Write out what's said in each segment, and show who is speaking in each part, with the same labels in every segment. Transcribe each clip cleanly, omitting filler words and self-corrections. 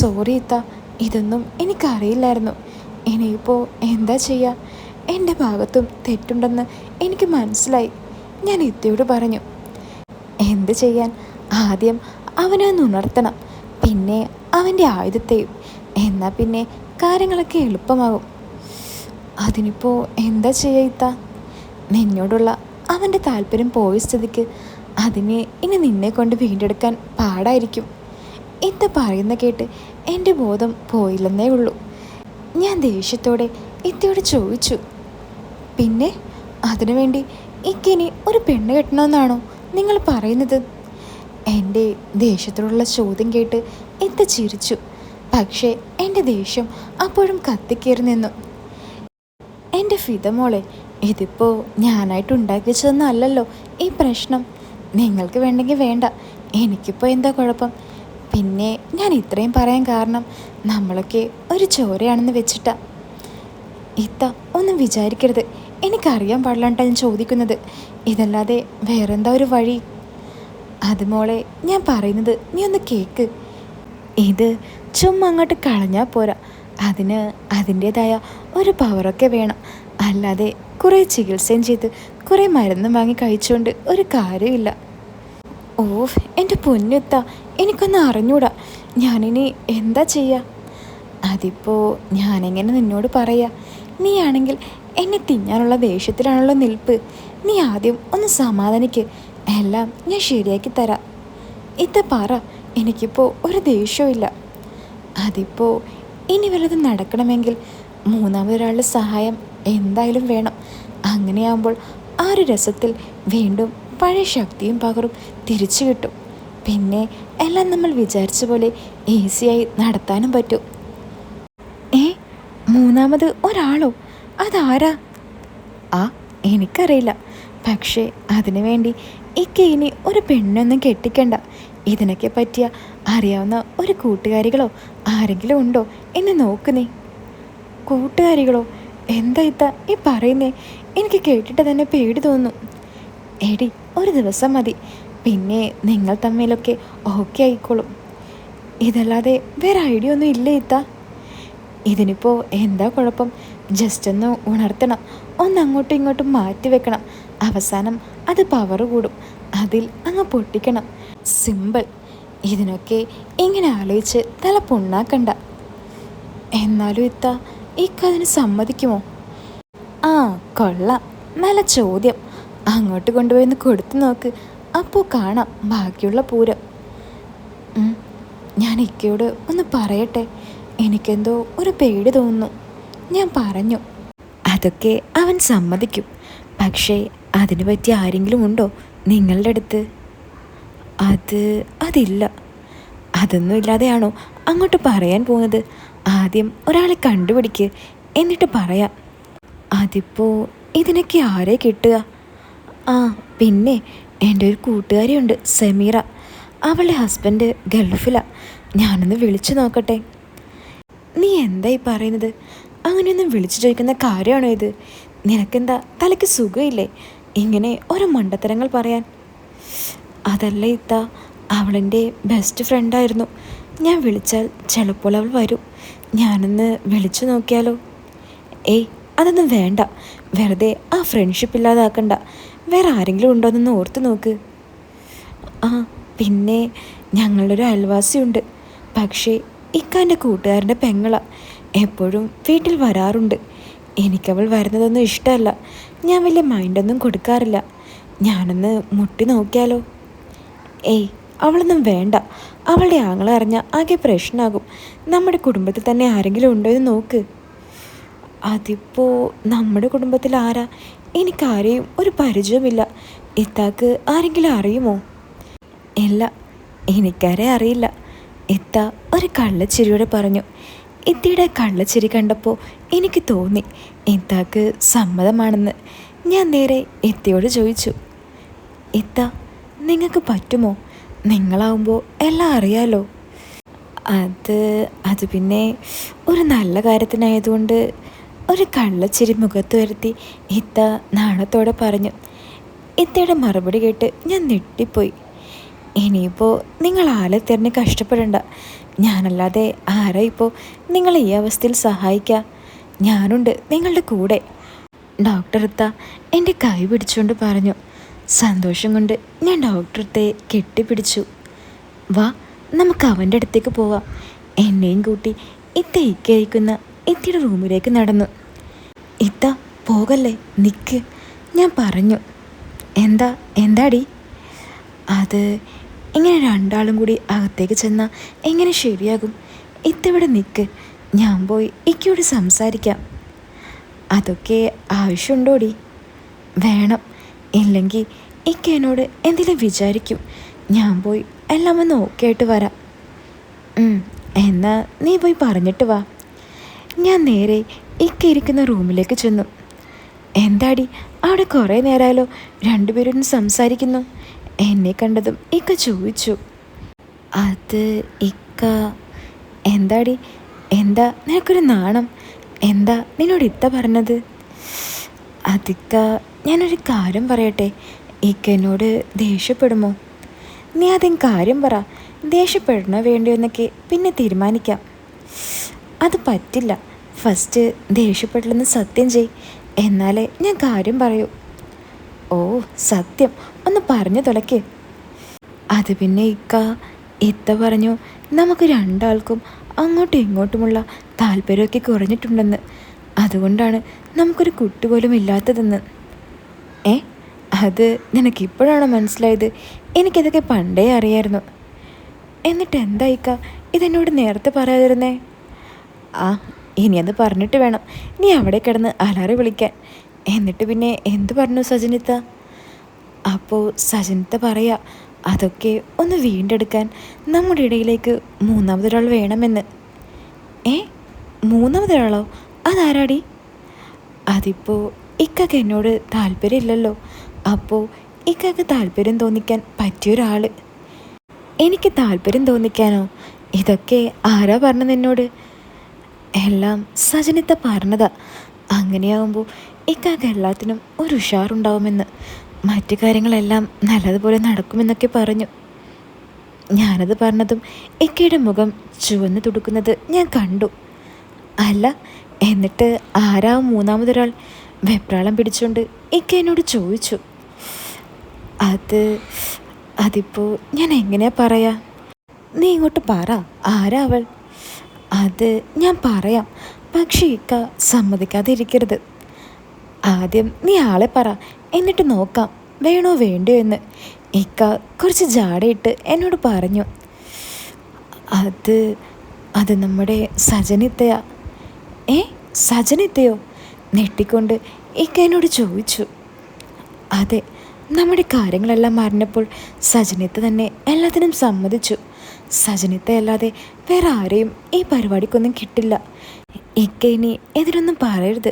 Speaker 1: Sorry ഇത്ത, ഇതൊന്നും എനിക്കറിയില്ലായിരുന്നു. ഇനിയിപ്പോൾ എന്താ ചെയ്യുക? എൻ്റെ ഭാഗത്തും തെറ്റുണ്ടെന്ന് എനിക്ക് മനസ്സിലായി. ഞാൻ ഇത്തയോട് പറഞ്ഞു. എന്ത് ചെയ്യാൻ? ആദ്യം അവനെ ഒന്ന് ഉണർത്തണം, പിന്നെ അവൻ്റെ ആയുധത്തെയും. എന്നാൽ പിന്നെ കാര്യങ്ങളൊക്കെ എളുപ്പമാകും. അതിനിപ്പോൾ എന്താ ചെയ്യുക ഇത്ത? നിന്നോടുള്ള അവൻ്റെ താല്പര്യം പോയ സ്ഥിതിക്ക് അതിനെ ഇനി നിന്നെ കൊണ്ട് വീണ്ടെടുക്കാൻ പാടായിരിക്കും. ഇത്ത പറയുന്ന കേട്ട് എൻ്റെ ബോധം പോയില്ലെന്നേ ഉള്ളൂ. ഞാൻ ദേഷ്യത്തോടെ ഇത്തയോട് ചോദിച്ചു, പിന്നെ അതിനുവേണ്ടി ഇക്കിനി ഒരു പെണ്ണ് കെട്ടണമെന്നാണോ നിങ്ങൾ പറയുന്നത്? എൻ്റെ ദേഷ്യത്തോടുള്ള ചോദ്യം കേട്ട് ഇത്ത ചിരിച്ചു. പക്ഷേ എൻ്റെ ദേഷ്യം അപ്പോഴും കത്തിക്കേറി നിന്നു. എൻ്റെ ഫിദമോളെ, ഇതിപ്പോൾ ഞാനായിട്ട് ഉണ്ടാക്കി വെച്ചതൊന്നല്ലല്ലോ ഈ പ്രശ്നം. നിങ്ങൾക്ക് വേണ്ടെങ്കിൽ വേണ്ട, എനിക്കിപ്പോൾ എന്താ കുഴപ്പം? പിന്നെ ഞാൻ ഇത്രയും പറയാൻ കാരണം നമ്മളൊക്കെ ഒരു ചോരയാണെന്ന് വെച്ചിട്ടാ. ഇത്ത ഒന്നും വിചാരിക്കരുത്, എനിക്കറിയാൻ പാടില്ലാണ്ടാണ് ഞാൻ ചോദിക്കുന്നത്. ഇതല്ലാതെ വേറെന്താ ഒരു വഴി? അത് മോളെ, ഞാൻ പറയുന്നത് നീ ഒന്ന് കേക്ക്. ഇത് ചുമ്മാ അങ്ങോട്ട് കളഞ്ഞാൽ പോരാ, അതിന് അതിൻ്റേതായ ഒരു പവറൊക്കെ വേണം. അല്ലാതെ കുറേ ചികിത്സയും ചെയ്ത് കുറേ മരുന്ന് വാങ്ങി കഴിച്ചുകൊണ്ട് ഒരു കാര്യമില്ല. ഓഫ് എൻ്റെ പൊന്നെത്ത, എനിക്കൊന്ന് അറിഞ്ഞൂടാ. ഞാനിനി എന്താ ചെയ്യുക? അതിപ്പോൾ ഞാനെങ്ങനെ നിന്നോട് പറയാ? നീ ആണെങ്കിൽ എന്നെ തിന്നാനുള്ള ദേഷ്യത്തിലാണല്ലോ നിൽപ്പ്. നീ ആദ്യം ഒന്ന് സമാധാനിക്ക്, എല്ലാം ഞാൻ ശരിയാക്കി തരാം. ഇത്ത പറ, എനിക്കിപ്പോൾ ഒരു ദേഷ്യമില്ല. അതിപ്പോൾ ഇനി വല്ലതും നടക്കണമെങ്കിൽ മൂന്നാമതൊരാളുടെ സഹായം എന്തായാലും വേണം. അങ്ങനെയാകുമ്പോൾ ആ ഒരു രസത്തിൽ വീണ്ടും പഴയ ശക്തിയും പകറും തിരിച്ചു കിട്ടും. പിന്നെ എല്ലാം നമ്മൾ വിചാരിച്ച പോലെ ഈസിയായി നടത്താനും പറ്റും. മൂന്നാമത് ഒരാളോ? അതാരാ? എനിക്കറിയില്ല. പക്ഷേ അതിനു വേണ്ടി ഇനി ഒരു പെണ്ണൊന്നും കെട്ടിക്കണ്ട. ഇതിനൊക്കെ പറ്റിയ അറിയാവുന്ന ഒരു കൂട്ടുകാരികളോ ആരെങ്കിലും ഉണ്ടോ എന്ന് നോക്ക് നീ. കൂട്ടുകാരികളോ? എന്താ ഇത്ത ഈ പറയുന്നേ? എനിക്ക് കേട്ടിട്ട് തന്നെ പേടി തോന്നുന്നു. എടി, ഒരു ദിവസം മതി, പിന്നെ നിങ്ങൾ തമ്മിലൊക്കെ ഓക്കെ ആയിക്കോളും. ഇതല്ലാതെ വേറെ ഐഡിയ ഒന്നും ഇല്ലേ ഇത്ത? ഇതിനിപ്പോൾ എന്താ കുഴപ്പം? ജസ്റ്റ് ഒന്ന് ഉണർത്തണം, ഒന്ന് അങ്ങോട്ടും ഇങ്ങോട്ടും മാറ്റി വെക്കണം. അവസാനം അത് പവർ കൂടും, അതിൽ അങ്ങ് പൊട്ടിക്കണം. സിമ്പിൾ. ഇതിനൊക്കെ ഇങ്ങനെ ആലോചിച്ച് തല പൊണ്ണാക്കണ്ട. എന്നാലും ഇത്ത, ഇക്കതിന് സമ്മതിക്കുമോ? കൊള്ളാം, നല്ല ചോദ്യം. അങ്ങോട്ട് കൊണ്ടുപോയി കൊടുത്തു നോക്ക്, അപ്പോൾ കാണാം ബാക്കിയുള്ള പൂരം. ഞാൻ ഇക്കയോട് ഒന്ന് പറയട്ടെ, എനിക്കെന്തോ ഒരു പേടി തോന്നുന്നു. ഞാൻ പറഞ്ഞു. അതൊക്കെ അവൻ സമ്മതിക്കും. പക്ഷേ അതിന് പറ്റിയ ആരെങ്കിലും ഉണ്ടോ നിങ്ങളുടെ അടുത്ത്? അതില്ല. അതൊന്നും ഇല്ലാതെയാണോ അങ്ങോട്ട് പറയാൻ പോകുന്നത്? ആദ്യം ഒരാളെ കണ്ടുപിടിക്ക്, എന്നിട്ട് പറയാം. അതിപ്പോൾ ഇതിനൊക്കെ ആരെ കിട്ടുക? പിന്നെ എൻ്റെ ഒരു കൂട്ടുകാരിയുണ്ട്, സമീറ. അവളുടെ ഹസ്ബൻഡ് ഗൾഫിലാണ്. ഞാനൊന്ന് വിളിച്ചു നോക്കട്ടെ. നീ എന്തായി പറയുന്നത്? അങ്ങനെയൊന്നും വിളിച്ചു ചോദിക്കുന്ന കാര്യമാണോ ഇത്? നിനക്കെന്താ തലയ്ക്ക് സുഖമില്ലേ ഇങ്ങനെ ഓരോ മണ്ടത്തരങ്ങൾ പറയാൻ? അതല്ല ഇത്ത, അവളെൻ്റെ ബെസ്റ്റ് ഫ്രണ്ടായിരുന്നു. ഞാൻ വിളിച്ചാൽ ചിലപ്പോൾ അവൾ വരും. ഞാനൊന്ന് വിളിച്ചു നോക്കിയാലോ? അതൊന്നും വേണ്ട, വെറുതെ ആ ഫ്രണ്ട്ഷിപ്പ് ഇല്ലാതാക്കണ്ട. വേറെ ആരെങ്കിലും ഉണ്ടോ എന്നൊന്ന് ഓർത്ത് നോക്ക്. പിന്നെ ഞങ്ങളൊരു അയൽവാസിയുണ്ട്. പക്ഷേ ഇക്കാൻ്റെ കൂട്ടുകാരൻ്റെ പെങ്ങള, എപ്പോഴും വീട്ടിൽ വരാറുണ്ട്. എനിക്കവൾ വരുന്നതൊന്നും ഇഷ്ടമല്ല. ഞാൻ വലിയ മൈൻഡൊന്നും കൊടുക്കാറില്ല. ഞാനൊന്ന് മുട്ടി നോക്കിയാലോ? അവളൊന്നും വേണ്ട. അവളുടെ ആങ്ങള അറിഞ്ഞാൽ ആകെ പ്രശ്നമാകും. നമ്മുടെ കുടുംബത്തിൽ തന്നെ ആരെങ്കിലും ഉണ്ടോ എന്ന് നോക്ക്. അതിപ്പോൾ നമ്മുടെ കുടുംബത്തിൽ ആരാ? എനിക്കാരെയും ഒരു പരിചയമില്ല. ഇത്താക്ക് ആരെങ്കിലും അറിയുമോ? ഇല്ല, എനിക്കാരെ അറിയില്ല. ഇത്ത ഒരു കള്ളച്ചിരിയോടെ പറഞ്ഞു. ഇത്തയുടെ കള്ളച്ചിരി കണ്ടപ്പോൾ എനിക്ക് തോന്നി ഇത്താക്ക് സമ്മതമാണെന്ന്. ഞാൻ നേരെ ഇത്തയോട് ചോദിച്ചു, ഇത്ത, നിങ്ങൾക്ക് പറ്റുമോ? നിങ്ങളാവുമ്പോൾ എല്ലാം അറിയാലോ. അത് പിന്നെ ഒരു നല്ല കാര്യത്തിനായതുകൊണ്ട് ഒരു കള്ളച്ചിരി മുഖത്ത് വരുത്തി ഇത്ത നാണത്തോടെ പറഞ്ഞു. ഇത്തയുടെ മറുപടി കേട്ട് ഞാൻ ഞെട്ടിപ്പോയി. ഇനിയിപ്പോൾ നിങ്ങൾ ആളെ തിരഞ്ഞ് കഷ്ടപ്പെടണ്ട. ഞാനല്ലാതെ ആരാ ഇപ്പോൾ നിങ്ങളെ ഈ അവസ്ഥയിൽ സഹായിക്കുക? ഞാനുണ്ട് നിങ്ങളുടെ കൂടെ. ഡോക്ടറെത്ത എൻ്റെ കൈ പിടിച്ചുകൊണ്ട് പറഞ്ഞു. സന്തോഷം കൊണ്ട് ഞാൻ ഡോക്ടറത്തെ കെട്ടിപ്പിടിച്ചു. വാ, നമുക്ക് അവൻ്റെ അടുത്തേക്ക് പോവാം. എന്നെയും കൂട്ടി ഇത്ത ഇക്കയിരിക്കുന്ന ഇത്തിയുടെ റൂമിലേക്ക് നടന്നു. ഇത്ത പോകല്ലേ, നിൽക്ക്, ഞാൻ പറഞ്ഞു. എന്താടി? അത് ഇങ്ങനെ രണ്ടാളും കൂടി അകത്തേക്ക് ചെന്നാൽ എങ്ങനെ ശരിയാകും? ഇത്തവിടെ നിൽക്ക്, ഞാൻ പോയി ഇക്കയോട് സംസാരിക്കാം. അതൊക്കെ ആവശ്യമുണ്ടോടി? വേണം, ഇല്ലെങ്കിൽ ഇക്ക എന്നോട് എന്തെങ്കിലും വിചാരിക്കും. ഞാൻ പോയി എല്ലാം ഒന്ന് ഓക്കെ ആയിട്ട് വരാം. എന്നാ നീ പോയി പറഞ്ഞിട്ട് വാ. ഞാൻ നേരെ ഇക്ക ഇരിക്കുന്ന റൂമിലേക്ക് ചെന്നു. എന്താടി അവിടെ കുറേ നേരമായാലോ രണ്ടുപേരും സംസാരിക്കുന്നു? എന്നെ കണ്ടതും ഇക്ക ചോദിച്ചു. അത് ഇക്ക. എന്താടി, എന്താ നിനക്കൊരു നാണം? എന്താ നിന്നോട് ഇത്ത പറഞ്ഞത്? അതിക്ക, ഞാനൊരു കാര്യം പറയട്ടെ, ഇക്ക എന്നോട് ദേഷ്യപ്പെടുമോ? നീ ആദ്യം കാര്യം പറ, ദേഷ്യപ്പെടണോ വേണ്ടിയോ എന്നൊക്കെ പിന്നെ തീരുമാനിക്കാം. അത് പറ്റില്ല, ഫസ്റ്റ് ദേഷ്യപ്പെടില്ലെന്ന് സത്യം ചെയ്, എന്നാലേ ഞാൻ കാര്യം പറയൂ. ഓ സത്യം, ഒന്ന് പറഞ്ഞു തുലയ്ക്ക്. അത് പിന്നെ ഇത്ത പറഞ്ഞു നമുക്ക് രണ്ടാൾക്കും അങ്ങോട്ടും ഇങ്ങോട്ടുമുള്ള താല്പര്യമൊക്കെ കുറഞ്ഞിട്ടുണ്ടെന്ന്, അതുകൊണ്ടാണ് നമുക്കൊരു കുട്ടി പോലും ഇല്ലാത്തതെന്ന്. അത് നിനക്കിപ്പോഴാണോ മനസ്സിലായത്? എനിക്കതൊക്കെ പണ്ടേ അറിയായിരുന്നു. എന്നിട്ട് എന്താ ഇതെന്നോട് നേരത്തെ പറയാതിരുന്നേ? ഇനി അത് പറഞ്ഞിട്ട് വേണം നീ അവിടെ കിടന്ന് അലാറി വിളിക്കാൻ. എന്നിട്ട് പിന്നെ എന്തു പറഞ്ഞു സജനിത്ത? അപ്പോൾ സജനിത്ത പറയാ അതൊക്കെ ഒന്ന് വീണ്ടെടുക്കാൻ നമ്മുടെ ഇടയിലേക്ക് മൂന്നാമതൊരാൾ വേണമെന്ന്. മൂന്നാമതൊരാളോ? അതാരാടി? അതിപ്പോൾ ഇക്കക്ക് എന്നോട് താല്പര്യമില്ലല്ലോ, അപ്പോൾ ഇക്കക്ക് താല്പര്യം തോന്നിക്കാൻ പറ്റിയൊരാൾ. എനിക്ക് താല്പര്യം തോന്നിക്കാനോ? ഇതൊക്കെ ആരാ പറഞ്ഞത് എന്നോട്? എല്ലാം സജനിത്ത പറഞ്ഞതാ. അങ്ങനെയാവുമ്പോൾ ഇക്കാക്ക് എല്ലാത്തിനും ഒരു ഉഷാറുണ്ടാവുമെന്ന്, മറ്റു കാര്യങ്ങളെല്ലാം നല്ലതുപോലെ നടക്കുമെന്നൊക്കെ പറഞ്ഞു. ഞാനത് പറഞ്ഞതും ഇക്കയുടെ മുഖം ചുവന്ന് തുടുക്കുന്നത് ഞാൻ കണ്ടു. അല്ല, എന്നിട്ട് ആരാ മൂന്നാമതൊരാൾ? വെപ്രാളം പിടിച്ചുകൊണ്ട് ഇക്ക എന്നോട് ചോദിച്ചു. അതിപ്പോൾ ഞാൻ എങ്ങനെയാ പറയാ? നീ ഇങ്ങോട്ട് പറ, ആരാ അവൾ? അത് ഞാൻ പറയാം, പക്ഷേ ഇക്ക സമ്മതിക്കാതെ ഇരിക്കരുത്. ആദ്യം നീ ആളെ പറ, എന്നിട്ട് നോക്കാം വേണോ വേണ്ടയോ എന്ന്. ഇക്ക കുറച്ച് ജാടയിട്ട് എന്നോട് പറഞ്ഞു. അത് നമ്മുടെ സജനിത്തയാ. സജനിത്തയോ? നെട്ടിക്കൊണ്ട് ഇക്ക എന്നോട് ചോദിച്ചു. അതെ, നമ്മുടെ കാര്യങ്ങളെല്ലാം അറിഞ്ഞപ്പോൾ സജനിത്ത തന്നെ എല്ലാത്തിനും സമ്മതിച്ചു. സജനിത്ത അല്ലാതെ വേറെ ആരെയും ഈ പരിപാടിക്കൊന്നും കിട്ടില്ല. ഇക്ക ഇനി എതിരൊന്നും പറയരുത്.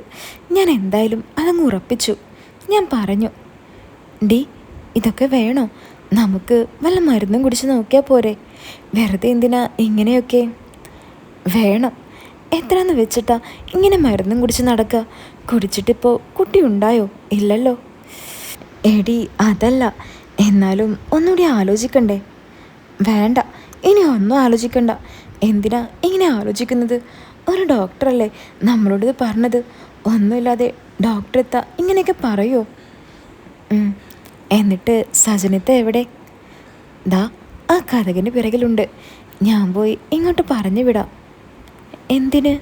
Speaker 1: ഞാൻ എന്തായാലും അതങ്ങ് ഉറപ്പിച്ചു. ഞാൻ പറഞ്ഞു, ഇതൊക്കെ വേണോ? നമുക്ക് വല്ല മരുന്നും കുടിച്ച് നോക്കിയാൽ പോരെ? വെറുതെ എന്തിനാ ഇങ്ങനെയൊക്കെ? വേണം. എത്രയെന്ന് വെച്ചിട്ടാ ഇങ്ങനെ മരുന്നും കുടിച്ച് നടക്കുക? കുടിച്ചിട്ടിപ്പോൾ കുട്ടി ഉണ്ടായോ? ഇല്ലല്ലോ. എടി അതല്ല, എന്നാലും ഒന്നുകൂടി ആലോചിക്കണ്ടേ? വേണ്ട, ഇനി ഒന്നും ആലോചിക്കണ്ട. എന്തിനാ ഇങ്ങനെ ആലോചിക്കുന്നത്? ഒരു ഡോക്ടറല്ലേ നമ്മളോടിത് പറഞ്ഞത്. ഒന്നുമില്ലാതെ ഡോക്ടറെത്താ ഇങ്ങനെയൊക്കെ പറയുമോ? എന്നിട്ട് സജനിത്ത എവിടെ? ആ കഥകിന് പിറകിലുണ്ട്. ഞാൻ പോയി ഇങ്ങോട്ട് പറഞ്ഞു വിടാം. എന്തിന്?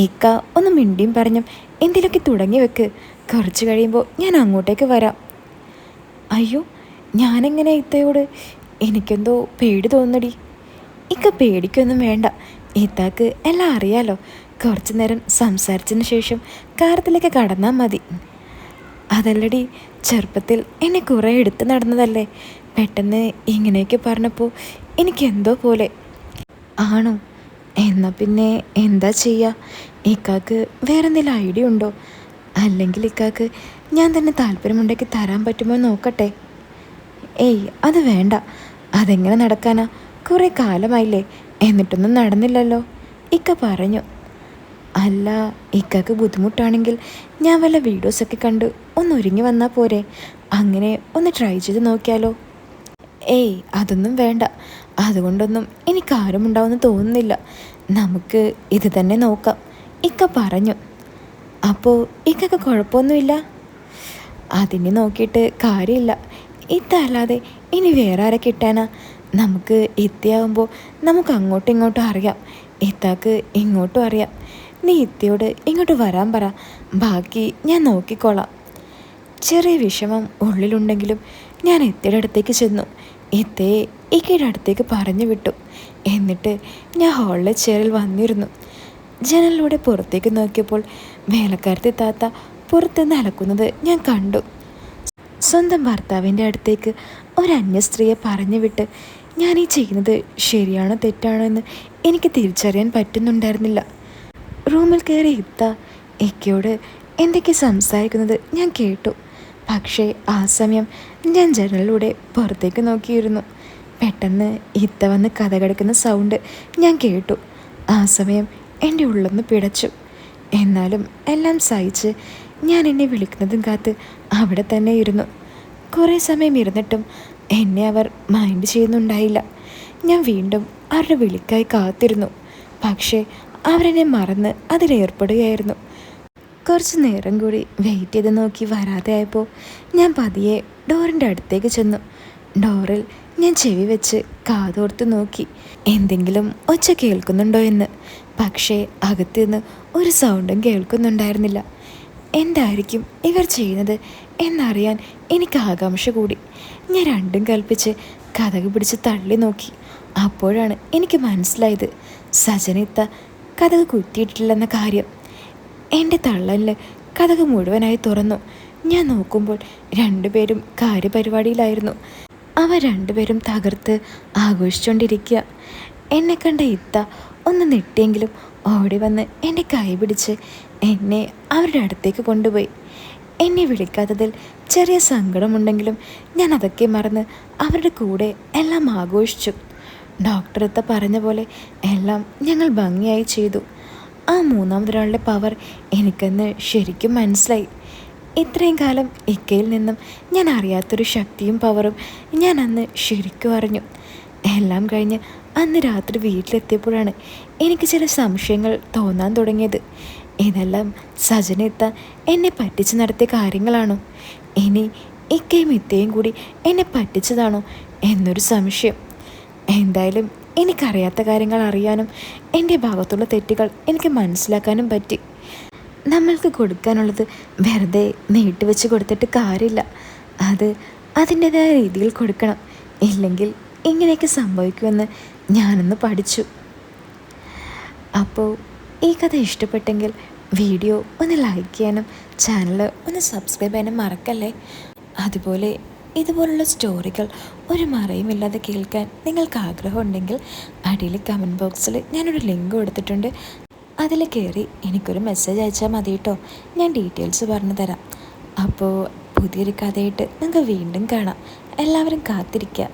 Speaker 1: ഇക്ക ഒന്ന് മിണ്ടിയും പറഞ്ഞും എന്തിലൊക്കെ തുടങ്ങി വെക്ക്. കുറച്ച് കഴിയുമ്പോൾ ഞാൻ അങ്ങോട്ടേക്ക് വരാം. അയ്യോ, ഞാനെങ്ങനെ ഇത്തയോട്? എനിക്കെന്തോ പേടി തോന്നടി. ഇക്ക പേടിക്കൊന്നും വേണ്ട, ഇത്താക്ക് എല്ലാം അറിയാലോ. കുറച്ചു നേരം സംസാരിച്ചതിന് ശേഷം കാര്യത്തിലേക്ക് കടന്നാൽ മതി. അതല്ലടി, ചെറുപ്പത്തിൽ എന്നെ കുറേ എടുത്ത് നടന്നതല്ലേ. പെട്ടെന്ന് ഇങ്ങനെയൊക്കെ പറഞ്ഞപ്പോൾ എനിക്കെന്തോ പോലെ. ആണോ? എന്നാൽ പിന്നെ എന്താ ചെയ്യുക? ഇക്കാക്ക് വേറെ എന്തെങ്കിലും ഐഡിയ ഉണ്ടോ? അല്ലെങ്കിൽ ഇക്കാക്ക് ഞാൻ തന്നെ താല്പര്യമുണ്ടെങ്കിൽ തരാൻ പറ്റുമോ നോക്കട്ടെ. അത് വേണ്ട. അതെങ്ങനെ നടക്കാനാ? കുറേ കാലമായില്ലേ, എന്നിട്ടൊന്നും നടന്നില്ലല്ലോ, ഇക്ക പറഞ്ഞു. അല്ല, ഇക്കാക്ക് ബുദ്ധിമുട്ടാണെങ്കിൽ ഞാൻ വല്ല വീഡിയോസൊക്കെ കണ്ട് ഒന്ന് ഒരുങ്ങി വന്നാൽ പോരെ? അങ്ങനെ ഒന്ന് ട്രൈ ചെയ്ത് നോക്കിയാലോ? അതൊന്നും വേണ്ട. അതുകൊണ്ടൊന്നും എനിക്കാരും ഉണ്ടാവുമെന്ന് തോന്നുന്നില്ല. നമുക്ക് ഇത് തന്നെ നോക്കാം, ഇക്ക പറഞ്ഞു. അപ്പോൾ ഇക്കൊക്കെ കുഴപ്പമൊന്നുമില്ല? അതിനെ നോക്കിയിട്ട് കാര്യമില്ല. ഇത്തല്ലാതെ ഇനി വേറെ ആരെ കിട്ടാനാ? നമുക്ക് ഇത്തയാകുമ്പോൾ നമുക്ക് അങ്ങോട്ടും ഇങ്ങോട്ടും അറിയാം, ഇത്താക്ക് ഇങ്ങോട്ടും അറിയാം. നീ ഇത്തയോട് ഇങ്ങോട്ട് വരാൻ പറ, ബാക്കി ഞാൻ നോക്കിക്കോളാം. ചെറിയ വിഷമം ഉള്ളിലുണ്ടെങ്കിലും ഞാൻ ഇത്തയുടെ അടുത്തേക്ക് ചെന്നു. ഇത്തയെ ഇക്കയുടെ അടുത്തേക്ക് പറഞ്ഞു വിട്ടു. എന്നിട്ട് ഞാൻ ഹാളിലെ ചെയറിൽ വന്നിരുന്നു. ജനലിലൂടെ പുറത്തേക്ക് നോക്കിയപ്പോൾ വേലക്കാരത്തി താത്ത പുറത്തുനിന്ന് അലക്കുന്നത് ഞാൻ കണ്ടു. സ്വന്തം ഭർത്താവിൻ്റെ അടുത്തേക്ക് ഒരു അന്യ സ്ത്രീയെ പറഞ്ഞു വിട്ട് ഞാൻ ഈ ചെയ്യുന്നത് ശരിയാണോ തെറ്റാണോ എന്ന് എനിക്ക് തിരിച്ചറിയാൻ പറ്റുന്നുണ്ടായിരുന്നില്ല. റൂമിൽ കയറി ഇക്കയോട് എന്തൊക്കെ സംസാരിക്കുന്നത് ഞാൻ കേട്ടു. പക്ഷേ ആ സമയം ഞാൻ ജനലിലൂടെ പുറത്തേക്ക് നോക്കിയിരുന്നു. പെട്ടെന്ന് ഇത്ത വന്ന് കഥ കിടക്കുന്ന സൗണ്ട് ഞാൻ കേട്ടു. ആ സമയം എൻ്റെ ഉള്ളൊന്ന് പിടച്ചു. എന്നാലും എല്ലാം സഹിച്ച് ഞാൻ എന്നെ വിളിക്കുന്നതും കാത്ത് അവിടെ തന്നെ ഇരുന്നു. കുറേ സമയം ഇരുന്നിട്ടും എന്നെ അവർ മൈൻഡ് ചെയ്യുന്നുണ്ടായില്ല. ഞാൻ വീണ്ടും അവരുടെ വിളിക്കായി കാത്തിരുന്നു. പക്ഷേ അവരെന്നെ മറന്ന് അതിലേർപ്പെടുകയായിരുന്നു. കുറച്ച് നേരം കൂടി വെയിറ്റ് ചെയ്ത് നോക്കി വരാതെ ആയപ്പോൾ ഞാൻ പതിയെ ഡോറിൻ്റെ അടുത്തേക്ക് ചെന്നു. ഡോറിൽ ഞാൻ ചെവി വെച്ച് കാതോർത്ത് നോക്കി എന്തെങ്കിലും ഒച്ച കേൾക്കുന്നുണ്ടോ എന്ന്. പക്ഷേ അകത്തു നിന്ന് ഒരു സൗണ്ടും കേൾക്കുന്നുണ്ടായിരുന്നില്ല. എന്തായിരിക്കും ഇവർ ചെയ്യുന്നത് എന്നറിയാൻ എനിക്ക് ആകാംക്ഷ കൂടി. ഞാൻ രണ്ടും കൽപ്പിച്ച് കതക് പിടിച്ച് തള്ളി നോക്കി. അപ്പോഴാണ് എനിക്ക് മനസ്സിലായത് സജനിത്ത കതക് കുത്തിയിട്ടില്ലെന്ന കാര്യം. എൻ്റെ തള്ളലിൽ കതക് മുഴുവനായി തുറന്നു. ഞാൻ നോക്കുമ്പോൾ രണ്ടുപേരും കാര്യപരിപാടിയിലായിരുന്നു. അവർ രണ്ടുപേരും തകർത്ത് ആഘോഷിച്ചുകൊണ്ടിരിക്കുക. എന്നെ കണ്ട ഇത്ത ഒന്ന് നെട്ടിയെങ്കിലും ഓടി വന്ന് എൻ്റെ കൈ പിടിച്ച് എന്നെ അവരുടെ അടുത്തേക്ക് കൊണ്ടുപോയി. എന്നെ വിളിക്കാത്തതിൽ ചെറിയ സങ്കടമുണ്ടെങ്കിലും ഞാൻ അതൊക്കെ മറന്ന് അവരുടെ കൂടെ എല്ലാം ആഘോഷിച്ചു. ഡോക്ടർ ഇത്ത പറഞ്ഞ പോലെ എല്ലാം ഞങ്ങൾ ഭംഗിയായി ചെയ്തു. ആ മൂന്നാമതൊരാളുടെ പവർ എനിക്കെന്ന് ശരിക്കും മനസ്സിലായി. ഇത്രയും കാലം ഇക്കയിൽ നിന്നും ഞാൻ അറിയാത്തൊരു ശക്തിയും പവറും ഞാൻ അന്ന് ശരിക്കും അറിഞ്ഞു. എല്ലാം കഴിഞ്ഞ് അന്ന് രാത്രി വീട്ടിലെത്തിയപ്പോഴാണ് എനിക്ക് ചില സംശയങ്ങൾ തോന്നാൻ തുടങ്ങിയത്. ഇതെല്ലാം സജനിത്ത എന്നെ പറ്റിച്ച് നടത്തിയ കാര്യങ്ങളാണോ? ഇനി ഇക്കയും ഇത്തയും കൂടി എന്നെ പറ്റിച്ചതാണോ എന്നൊരു സംശയം. എന്തായാലും എനിക്കറിയാത്ത കാര്യങ്ങൾ അറിയാനും എൻ്റെ ഭാഗത്തുള്ള തെറ്റുകൾ എനിക്ക് മനസ്സിലാക്കാനും പറ്റി. നമ്മൾക്ക് കൊടുക്കാനുള്ളത് വെറുതെ നീട്ടിവെച്ച് കൊടുത്തിട്ട് കാര്യമില്ല. അത് അതിൻ്റെതായ രീതിയിൽ കൊടുക്കണം. ഇല്ലെങ്കിൽ ഇങ്ങനെയൊക്കെ സംഭവിക്കുമെന്ന് ഞാനൊന്ന് പഠിച്ചു. അപ്പോൾ ഈ കഥ ഇഷ്ടപ്പെട്ടെങ്കിൽ വീഡിയോ ഒന്ന് ലൈക്ക് ചെയ്യാനും ചാനൽ ഒന്ന് സബ്സ്ക്രൈബ് ചെയ്യാനും മറക്കല്ലേ. അതുപോലെ ഇതുപോലുള്ള സ്റ്റോറികൾ ഒരു മറയുമില്ലാതെ കേൾക്കാൻ നിങ്ങൾക്ക് ആഗ്രഹമുണ്ടെങ്കിൽ അടിയിൽ കമൻറ്റ് ബോക്സിൽ ഞാനൊരു ലിങ്ക് കൊടുത്തിട്ടുണ്ട്. അതിൽ കയറി എനിക്കൊരു മെസ്സേജ് അയച്ചാൽ മതി കേട്ടോ. ഞാൻ ഡീറ്റെയിൽസ് പറഞ്ഞു തരാം. അപ്പോൾ പുതിയൊരു കഥയായിട്ട് നിങ്ങൾക്ക് വീണ്ടും കാണാം. എല്ലാവരും കാത്തിരിക്കുക.